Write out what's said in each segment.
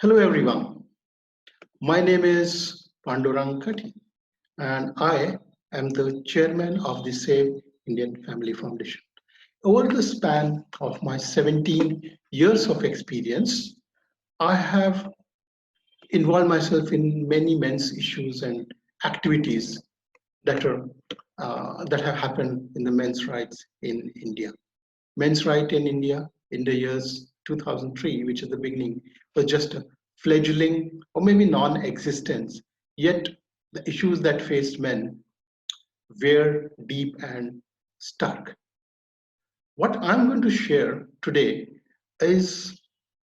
Hello everyone, my name is Pandurang Katti and I am the chairman of the Save Indian Family Foundation. Over the span of my 17 years of experience, I have involved myself in many men's issues and activities that have happened in the men's rights in India. Men's right in India in the years 2003, which is the beginning, was just a fledgling or maybe non-existence. Yet the issues that faced men were deep and stark. What I'm going to share today is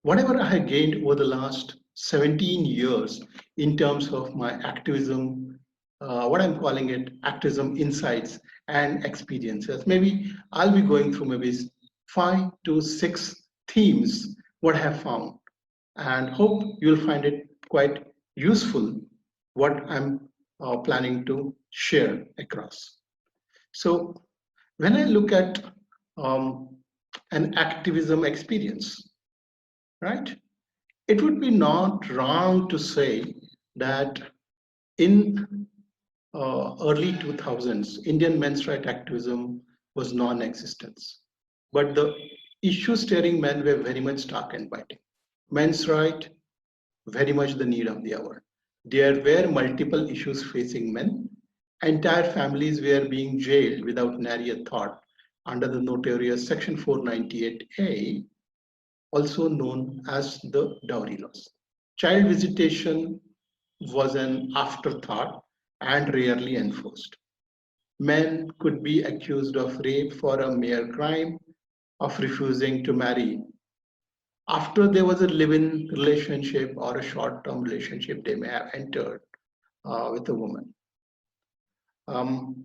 whatever I have gained over the last 17 years in terms of my activism, what I'm calling it activism insights and experiences. Maybe I'll be going through maybe 5 to 6 themes, what I have found, and hope you'll find it quite useful what I'm planning to share across. So when I look at um, an activism experience, right? It would be not wrong to say that in early 2000s, Indian men's right activism was non-existent. But the issues steering men were very much stark and biting. Men's right, very much the need of the hour. There were multiple issues facing men. Entire families were being jailed without nary a thought under the notorious Section 498A, also known as the dowry laws. Child visitation was an afterthought and rarely enforced. Men could be accused of rape for a mere crime of refusing to marry. After there was a live-in relationship or a short-term relationship they may have entered with a woman.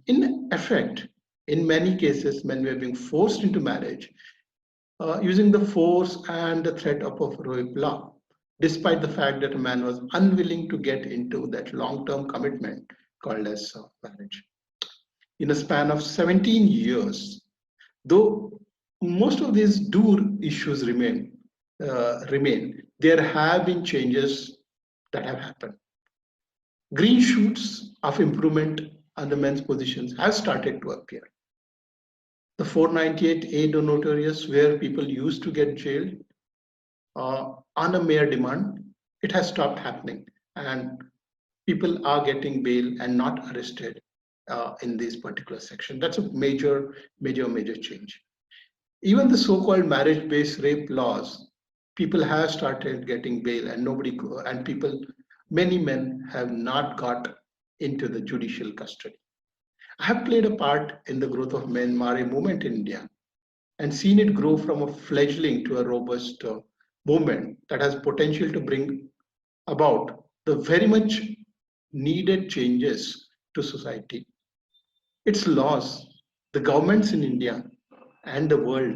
In effect, in many cases, men were being forced into marriage using the force and the threat of a rape law, despite the fact that a man was unwilling to get into that long-term commitment called as marriage. In a span of 17 years, though most of these issues remain, there have been changes that have happened. Green shoots of improvement on the men's positions have started to appear. The 498A notorious, where people used to get jailed on a mere demand, it has stopped happening, and people are getting bail and not arrested in this particular section. That's a major change. Even the so-called marriage-based rape laws, people have started getting bail, and many men have not got into the judicial custody. I have played a part in the growth of Men Mare movement in India and seen it grow from a fledgling to a robust movement that has potential to bring about the very much needed changes to society. Its laws, the governments in India and the world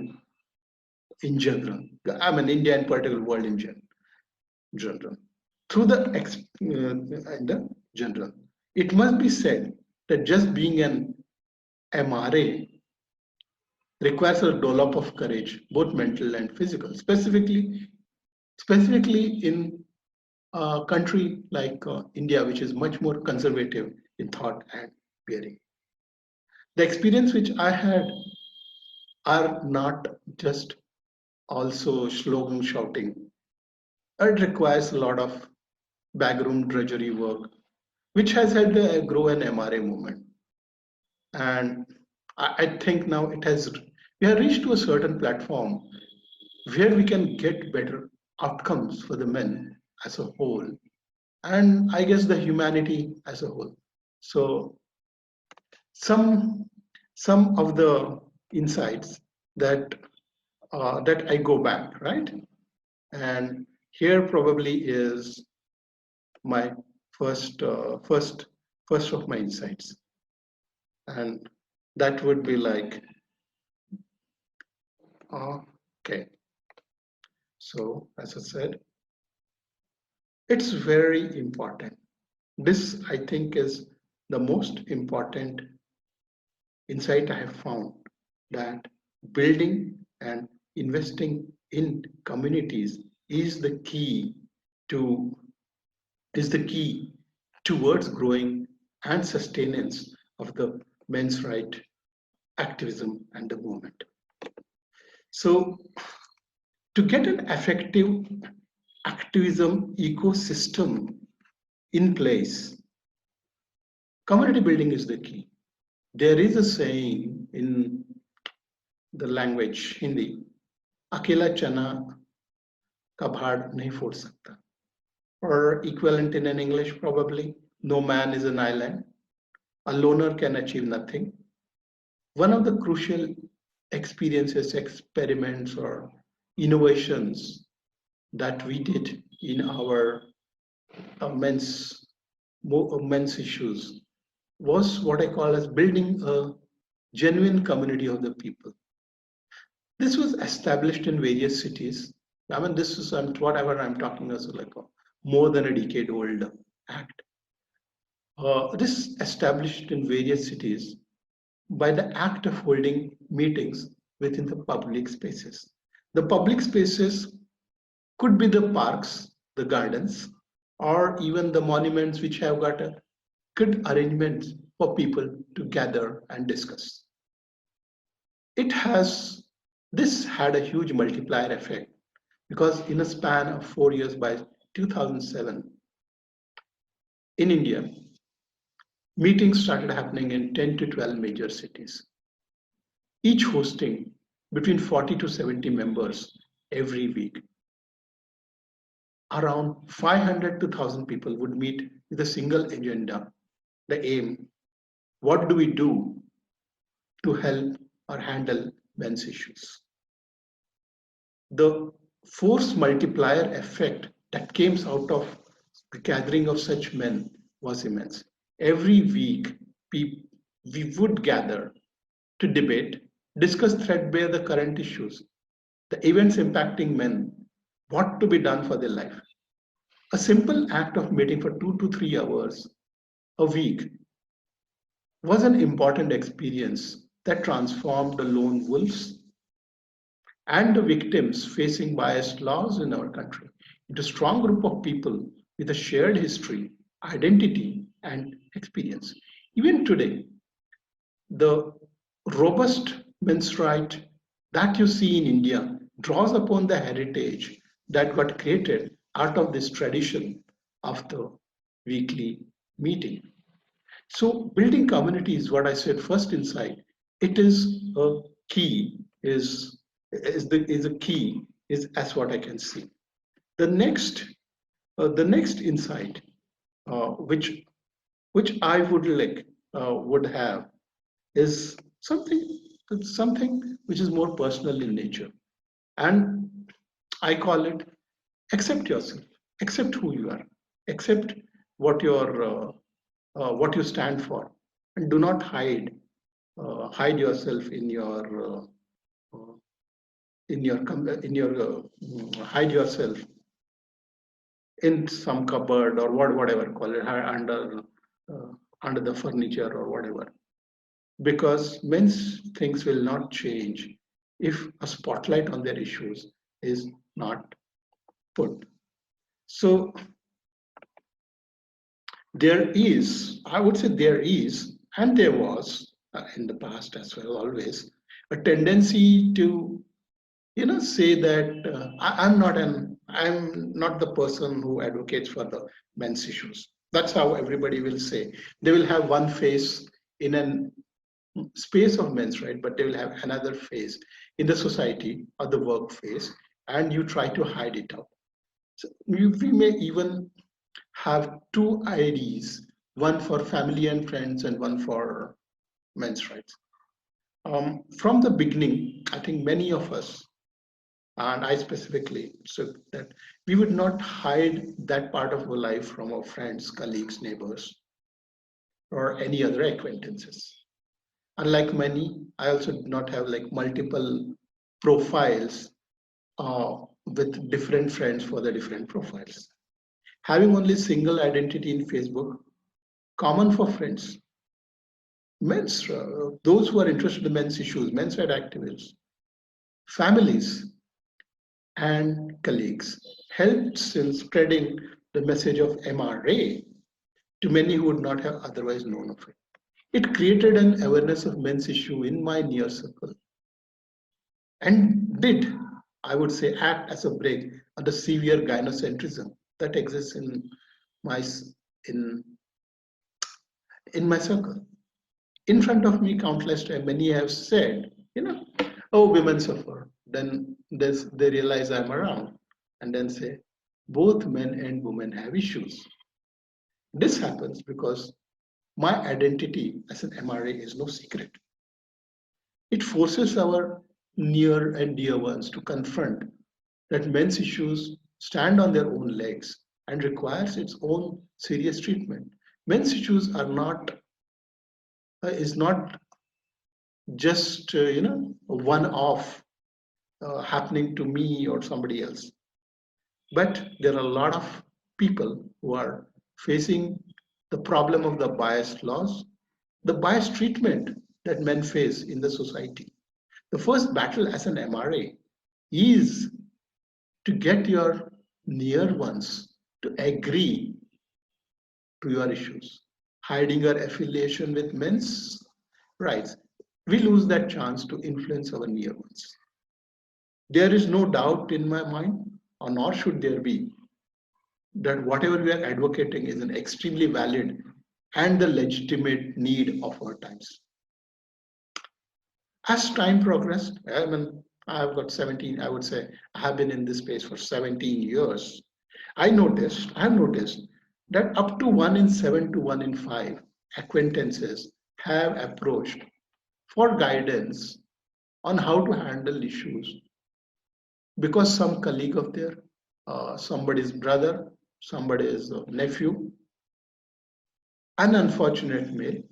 in general, I mean India and particular world in general, through the general, it must be said that just being an MRA requires a dollop of courage, both mental and physical, specifically in a country like India, which is much more conservative in thought and bearing. The experience which I had are not just also slogan shouting. It requires a lot of backroom drudgery work, which has helped grow an MRA movement. And I think now we have reached to a certain platform where we can get better outcomes for the men as a whole, and I guess the humanity as a whole. So some of the insights that I go back, right? And here probably is my first of my insights, and that would be like, okay. So as I said, it's very important. This, I think, is the most important insight I have found, that building and investing in communities is the key to is the key towards growing and sustenance of the men's right activism and the movement. So to get an effective activism ecosystem in place, community building is the key. There is a saying in the language Hindi, अकेला चना का भाड़ नहीं फोड़ सकता. Or equivalent in English, probably, no man is an island. A loner can achieve nothing. One of the crucial experiences, experiments, or innovations that we did in our men's issues was what I call as building a genuine community of the people. This was established in various cities. I mean, this is whatever I'm talking as like a more than a decade old act. This established in various cities by the act of holding meetings within the public spaces. The public spaces could be the parks, the gardens, or even the monuments which have got a good arrangements for people to gather and discuss. This had a huge multiplier effect because in a span of 4 years, by 2007, in India, meetings started happening in 10 to 12 major cities, each hosting between 40 to 70 members every week. Around 500 to 1,000 people would meet with a single agenda, the aim, what do we do to help or handle men's issues? The force multiplier effect that came out of the gathering of such men was immense. Every week, we would gather to debate, discuss threadbare the current issues, the events impacting men, what to be done for their life. A simple act of meeting for 2 to 3 hours a week was an important experience that transformed the lone wolves and the victims facing biased laws in our country into a strong group of people with a shared history, identity, and experience. Even today, the robust men's right that you see in India draws upon the heritage that got created out of this tradition of the weekly meeting. So building community is what I said first insight. It is a key, is a key, is as what I can see. The next insight, which I would have, is something which is more personal in nature, and I call it accept yourself, accept who you are, accept what you stand for, and do not hide yourself hide yourself in some cupboard or whatever, call it, under the furniture or whatever, because men's things will not change if a spotlight on their issues is not put. So there is, I would say there is, and there was in the past as well, always a tendency to say that I'm not the person who advocates for the men's issues. That's how everybody will say. They will have one face in a space of men's right, but they will have another face in the society or the work phase, and you try to hide it out. So we may even have two IDs, one for family and friends and one for men's rights. From the beginning, I think many of us, and I specifically, so that we would not hide that part of our life from our friends, colleagues, neighbors, or any other acquaintances. Unlike many, I also did not have like multiple profiles with different friends for the different profiles. Having only single identity in Facebook, common for friends, those who are interested in men's issues, men's right activists, families, and colleagues helped in spreading the message of MRA to many who would not have otherwise known of it. It created an awareness of men's issue in my near circle and did, I would say, act as a brake on the severe gynocentrism that exists my in in my circle. In front of me, countless times, many have said, oh, women suffer. Then they realize I'm around and then say, both men and women have issues. This happens because my identity as an MRA is no secret. It forces our near and dear ones to confront that men's issues stand on their own legs and requires its own serious treatment. Men's issues are not is not just a one-off happening to me or somebody else, but there are a lot of people who are facing the problem of the biased laws, the biased treatment that men face in the society. The first battle as an MRA is to get your near ones to agree to your issues. Hiding your affiliation with men's rights, we lose that chance to influence our near ones. There is no doubt in my mind, or nor should there be, that whatever we are advocating is an extremely valid and the legitimate need of our times. As time progressed, I've got 17, I would say I have been in this space for 17 years. I have noticed that up to 1 in 7 to 1 in 5 acquaintances have approached for guidance on how to handle issues because some colleague of theirs, somebody's brother, somebody's nephew, an unfortunate male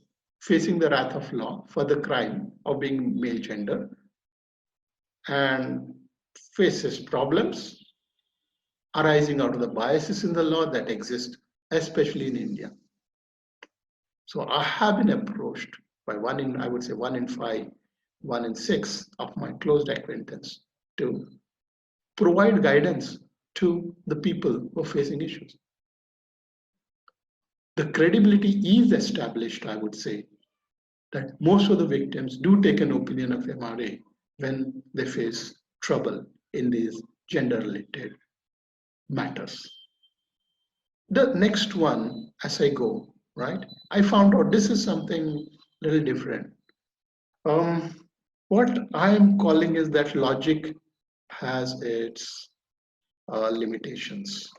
facing the wrath of law for the crime of being male gender and faces problems arising out of the biases in the law that exist, especially in India. So I have been approached by I would say 1 in 5, 1 in 6 of my closed acquaintance to provide guidance to the people who are facing issues. The credibility is established, I would say, that most of the victims do take an opinion of MRA when they face trouble in these gender-related matters. The next one, as I go, right, I found out this is something a little different. What I am calling is that logic has its limitations.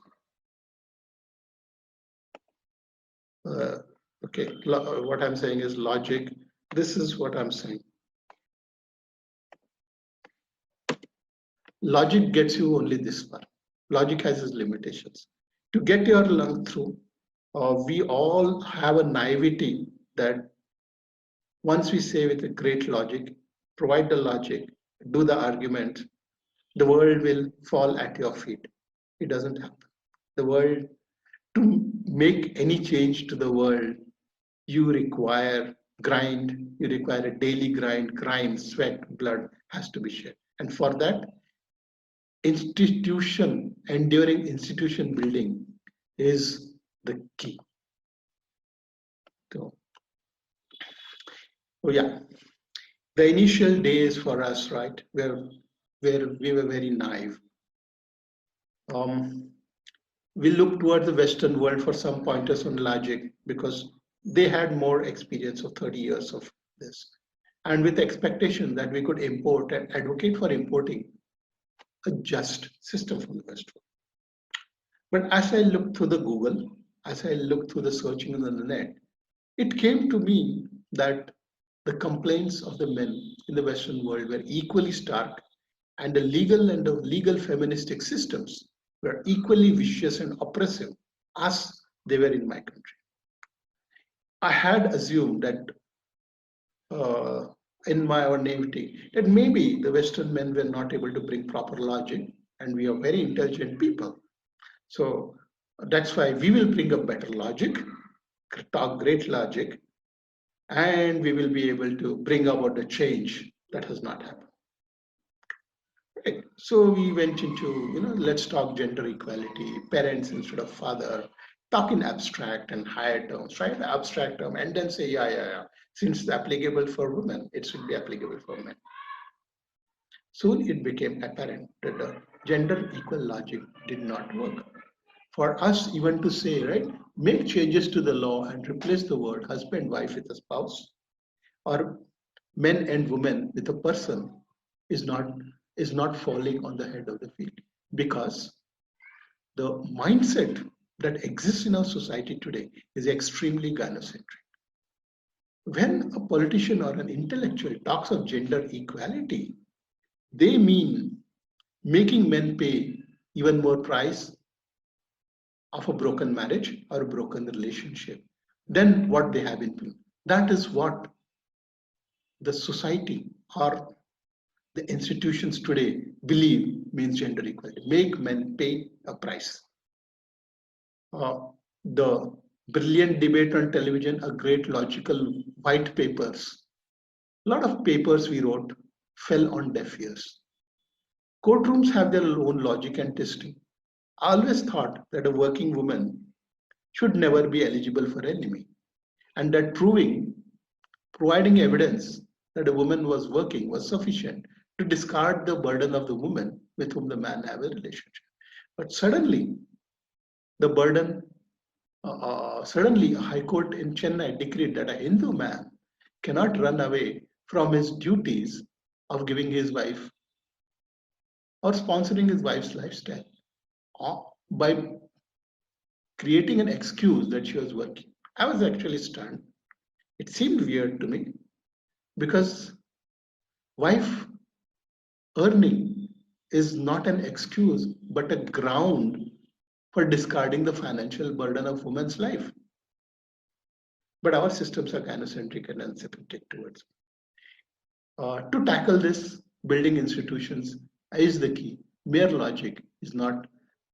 Okay, what I'm saying is logic. This is what I'm saying. Logic gets you only this far. Logic has its limitations. To get your lung through, we all have a naivety that once we say with a great logic, provide the logic, do the argument, the world will fall at your feet. It doesn't happen. The world, to make any change to the world, you require grind, you require a daily grind, sweat, blood has to be shed. And for that, enduring institution building is the key. So, oh yeah, the initial days for us, right, where we were very naive. We looked toward the Western world for some pointers on logic because they had more experience of 30 years of this. And with the expectation that we could import and advocate for importing a just system from the West world. But as I looked through the Google, as I looked through the searching on the net, it came to me that the complaints of the men in the Western world were equally stark, and the legal feministic systems were equally vicious and oppressive as they were in my country. I had assumed that in my own naivety, that maybe the Western men were not able to bring proper logic, and we are very intelligent people. So that's why we will bring up better logic, talk great logic, and we will be able to bring about the change that has not happened. Right. So we went into, let's talk gender equality, parents instead of father, talk in abstract and higher terms, right? The abstract term, and then say, yeah. Since it's applicable for women, it should be applicable for men. Soon it became apparent that the gender equal logic did not work. For us, even to say, right, make changes to the law and replace the word husband, wife with a spouse, or men and women with a person is not falling on the head of the field, because the mindset that exists in our society today is extremely gynocentric. When a politician or an intellectual talks of gender equality, they mean making men pay even more price of a broken marriage or a broken relationship than what they have in view. That is what the society or the institutions today believe means gender equality. Make men pay a price. The brilliant debate on television, a great logical white papers. A lot of papers we wrote fell on deaf ears. Courtrooms have their own logic and testing. I always thought that a working woman should never be eligible for enemy, and that providing evidence that a woman was working was sufficient to discard the burden of the woman with whom the man have a relationship. But suddenly, the burden, suddenly a high court in Chennai decreed that a Hindu man cannot run away from his duties of giving his wife or sponsoring his wife's lifestyle by creating an excuse that she was working. I was actually stunned. It seemed weird to me because wife earning is not an excuse but a ground for discarding the financial burden of woman's life. But our systems are gynocentric and unsympathetic towards it. To tackle this, building institutions is the key. Mere logic is not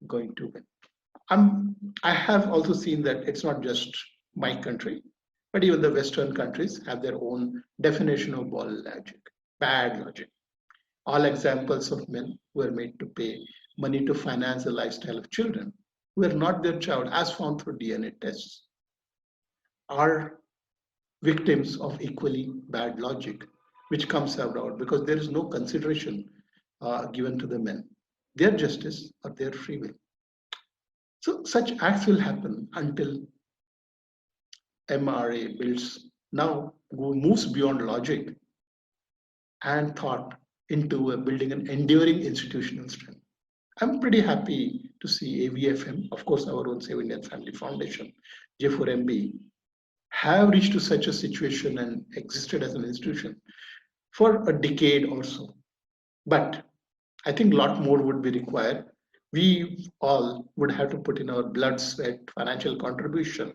going to win. I have also seen that it's not just my country, but even the Western countries have their own definition of bad logic. All examples of men who are made to pay money to finance the lifestyle of children who are not their child, as found through DNA tests, are victims of equally bad logic, which comes about because there is no consideration given to the men, their justice or their free will. So such acts will happen until MRA moves beyond logic and thought into building an enduring institutional strength. I'm pretty happy to see AVFM, of course, our own Save Indian Family Foundation, J4MB, have reached to such a situation and existed as an institution for a decade or so. But I think a lot more would be required. We all would have to put in our blood, sweat, financial contribution.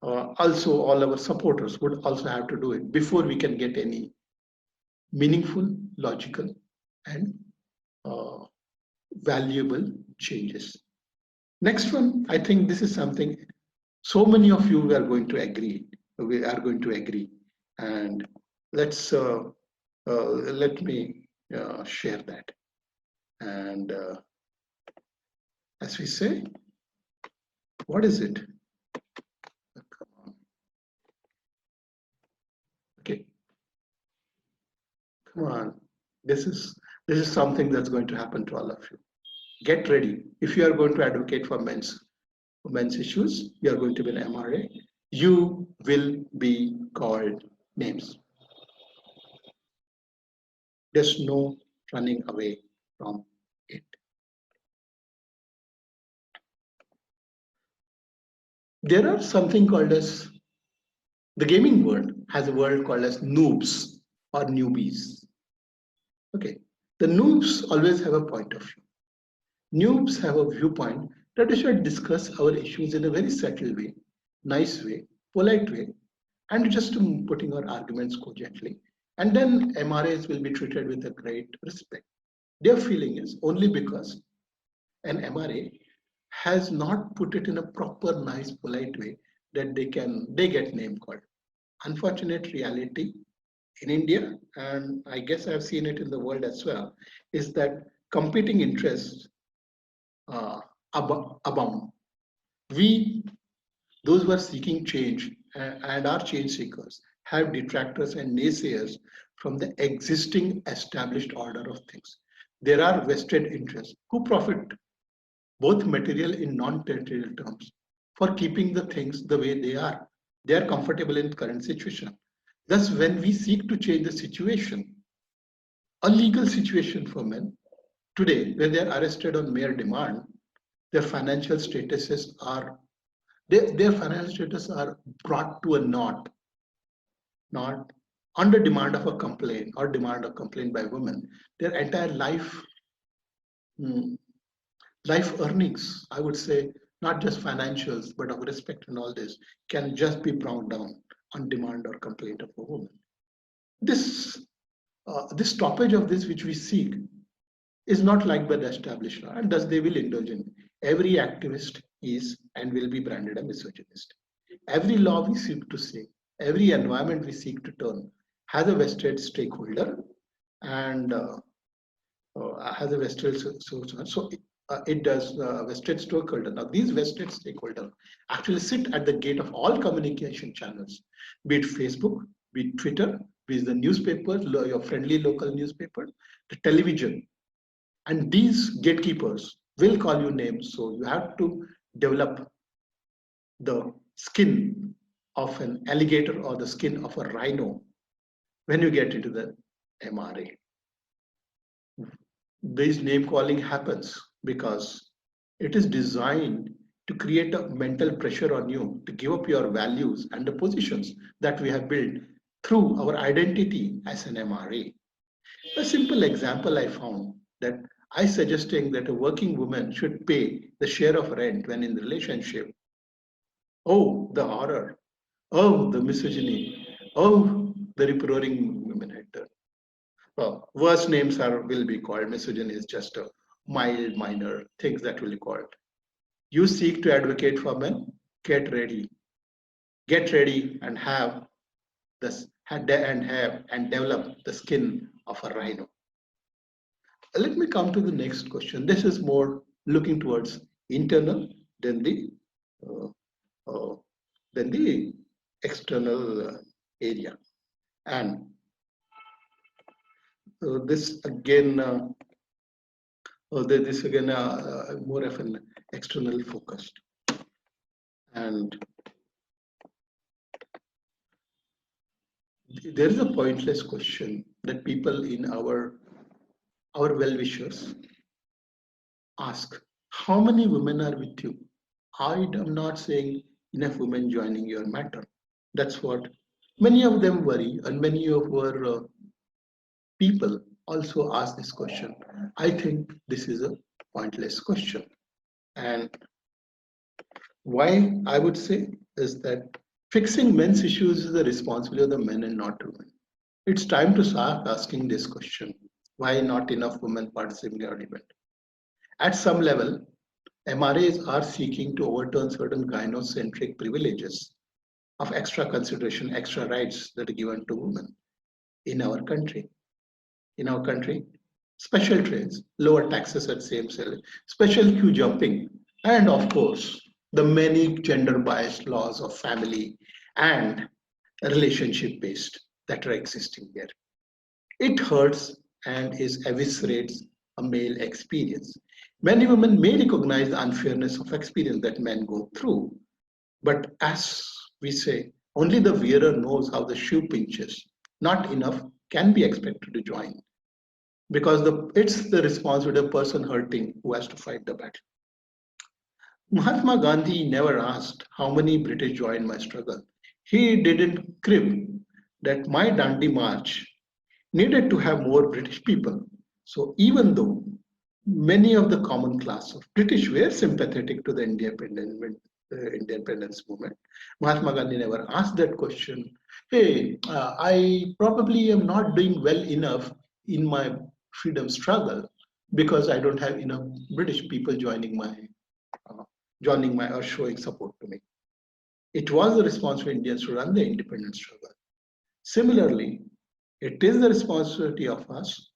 Also, all our supporters would also have to do it before we can get any meaningful, logical, and valuable changes. Next one, I think this is something so many of you are going to agree. We are going to agree, and let me share that. And as we say, what is it? Come on. Okay, come on. This is something that's going to happen to all of you. Get ready. If you are going to advocate for men's issues, you are going to be an MRA. You will be called names. There's no running away from it. There are something called as, the gaming world has a word called as noobs or newbies. Okay, the noobs always have a point of view. Noobs have a viewpoint that we should discuss our issues in a very subtle way, nice way, polite way, and just putting our arguments cogently. And then MRAs will be treated with a great respect. Their feeling is only because an MRA has not put it in a proper, nice, polite way that they get name called. Unfortunate reality in India, and I guess I've seen it in the world as well, is that competing interests abound. We, those who are seeking change and are change seekers, have detractors and naysayers from the existing established order of things. There are vested interests who profit both material in non-territorial terms for keeping the things the way they are. They are comfortable in current situation. Thus, when we seek to change the situation, a legal situation for men, today, when they are arrested on mere demand, their financial statuses are their financial status are brought to a knot, not under demand of a complaint or demand of complaint by women. Their entire mm, life earnings, I would say, not just financials, but of respect and all this, can just be brought down on demand or complaint of a woman. This stoppage of this which we seek is not liked by the established law, and thus they will indulge in. Every activist is and will be branded a misogynist. Every law we seek to say, every environment we seek to turn has a vested stakeholder and has a vested so it does vested stakeholder. Now these vested stakeholders actually sit at the gate of all communication channels, be it Facebook, be it Twitter, be it the newspaper, your friendly local newspaper, the television. And these gatekeepers will call you names. So you have to develop the skin of an alligator or the skin of a rhino when you get into the MRA. This name calling happens because it is designed to create a mental pressure on you to give up your values and the positions that we have built through our identity as an MRA. A simple example I found that I suggesting that a working woman should pay the share of rent when in relationship. Oh, the horror. Oh, the misogyny. Oh, the rip-roaring women hater. Well, worse names will be called. Misogyny is just a mild, minor things that will be called. You seek to advocate for men, get ready. Get ready and have this and develop the skin of a rhino. Let me come to the next question. This is more looking towards internal than the external area, and this again more of an external focused, and there is a pointless question that people in our well-wishers ask: how many women are with you? I am not saying enough women joining your matter. That's what many of them worry, and many of our people also ask this question. I think this is a pointless question. And why I would say is that fixing men's issues is the responsibility of the men and not women. It's time to start asking this question. Why not enough women participating in our event? At some level, MRAs are seeking to overturn certain gynocentric privileges of extra consideration, extra rights that are given to women in our country. In our country, special trains, lower taxes at same salary, special queue jumping, and of course, the many gender biased laws of family and relationship based that are existing here. It hurts and is eviscerates a male experience. Many women may recognize the unfairness of experience that men go through, but as we say, only the wearer knows how the shoe pinches. Not enough can be expected to join, because it's the responsibility of the person hurting who has to fight the battle. Mahatma Gandhi never asked how many British joined my struggle. He didn't crib that my Dandi March needed to have more British people. So even though many of the common class of British were sympathetic to the independence movement, Mahatma Gandhi never asked that question. Hey, I probably am not doing well enough in my freedom struggle because I don't have enough British people joining my or showing support to me. It was the responsibility of Indians to run the independence struggle. Similarly, It is the responsibility of us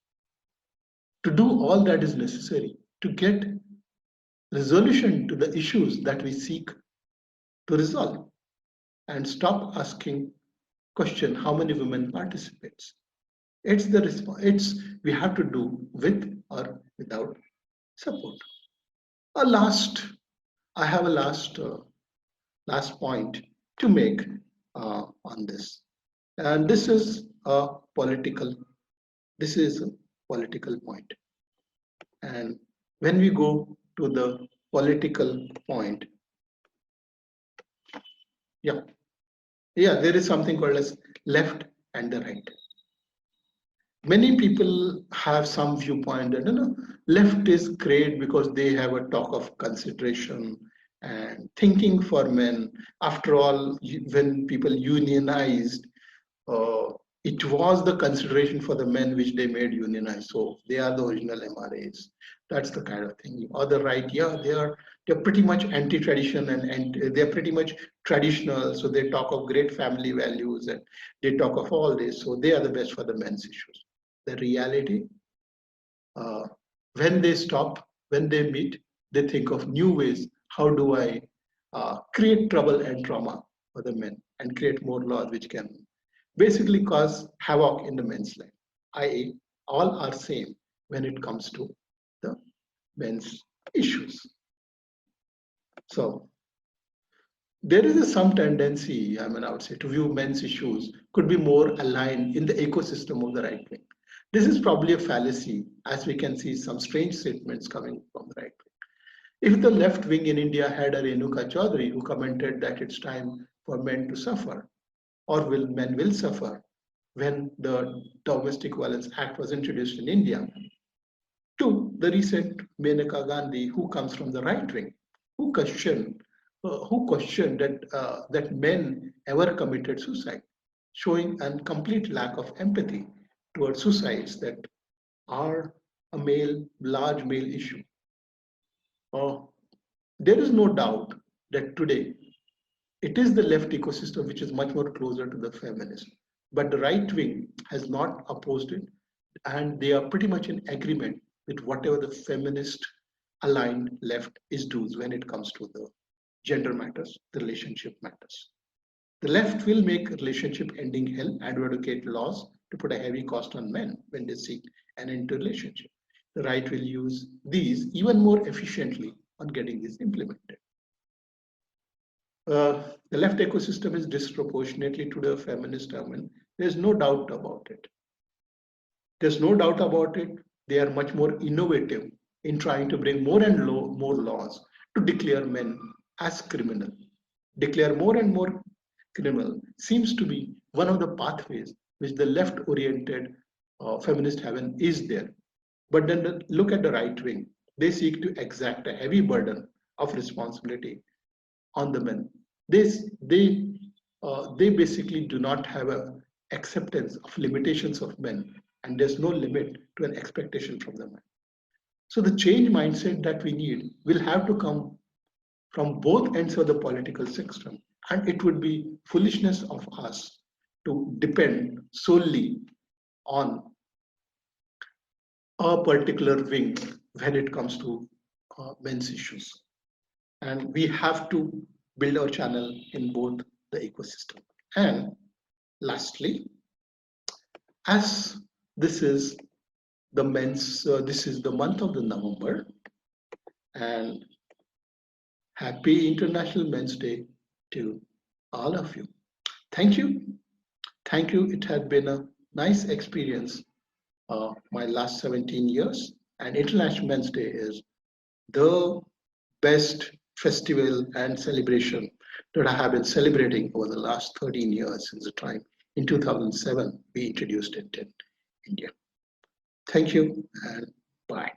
to do all that is necessary to get resolution to the issues that we seek to resolve, and stop asking question how many women participates. It's the response. We have to do with or without support. I have a last point to make on this, and this is a political point. And when we go to the political point, there is something called as left and the right. Many people have some viewpoint that left is great because they have a talk of consideration and thinking for men. After all, when people unionized, it was the consideration for the men which they made unionized. So they are the original MRAs. That's the kind of thing. Or the right, they're pretty much anti-tradition and they're pretty much traditional. So they talk of great family values and they talk of all this. So they are the best for the men's issues. The reality, when they meet, they think of new ways. How do I create trouble and trauma for the men and create more laws which can basically cause havoc in the men's life, i.e. all are same when it comes to the men's issues. So there is some tendency, I would say, to view men's issues could be more aligned in the ecosystem of the right wing. This is probably a fallacy, as we can see some strange statements coming from the right wing. If the left wing in India had a Renuka Chaudhary who commented that it's time for men to suffer, or men will suffer, when the Domestic Violence Act was introduced in India, to the recent Menaka Gandhi, who comes from the right wing, who questioned that men ever committed suicide, showing a complete lack of empathy towards suicides that are a large male issue. There is no doubt that today it is the left ecosystem which is much more closer to the feminist, but the right wing has not opposed it, and they are pretty much in agreement with whatever the feminist aligned left is doing when it comes to the gender matters, the relationship matters. The left will make relationship ending hell and advocate laws to put a heavy cost on men when they seek an end to relationship. The right will use these even more efficiently on getting this implemented. The left ecosystem is disproportionately to the feminist movement. There's no doubt about it. There's no doubt about it. They are much more innovative in trying to bring more and more laws to declare men as criminal. Declare more and more criminal seems to be one of the pathways which the left-oriented feminist heaven is there. But then look at the right wing. They seek to exact a heavy burden of responsibility on the men. They basically do not have an acceptance of limitations of men, and there's no limit to an expectation from the men. So the change mindset that we need will have to come from both ends of the political spectrum, and it would be foolishness of us to depend solely on a particular wing when it comes to men's issues. And we have to build our channel in both the ecosystem. And lastly, as this is the month of the November, and happy International Men's Day to all of you. Thank you. Thank you. It had been a nice experience my last 17 years, and International Men's Day is the best festival and celebration that I have been celebrating over the last 13 years since the time in 2007 we introduced it in India. Thank you and bye.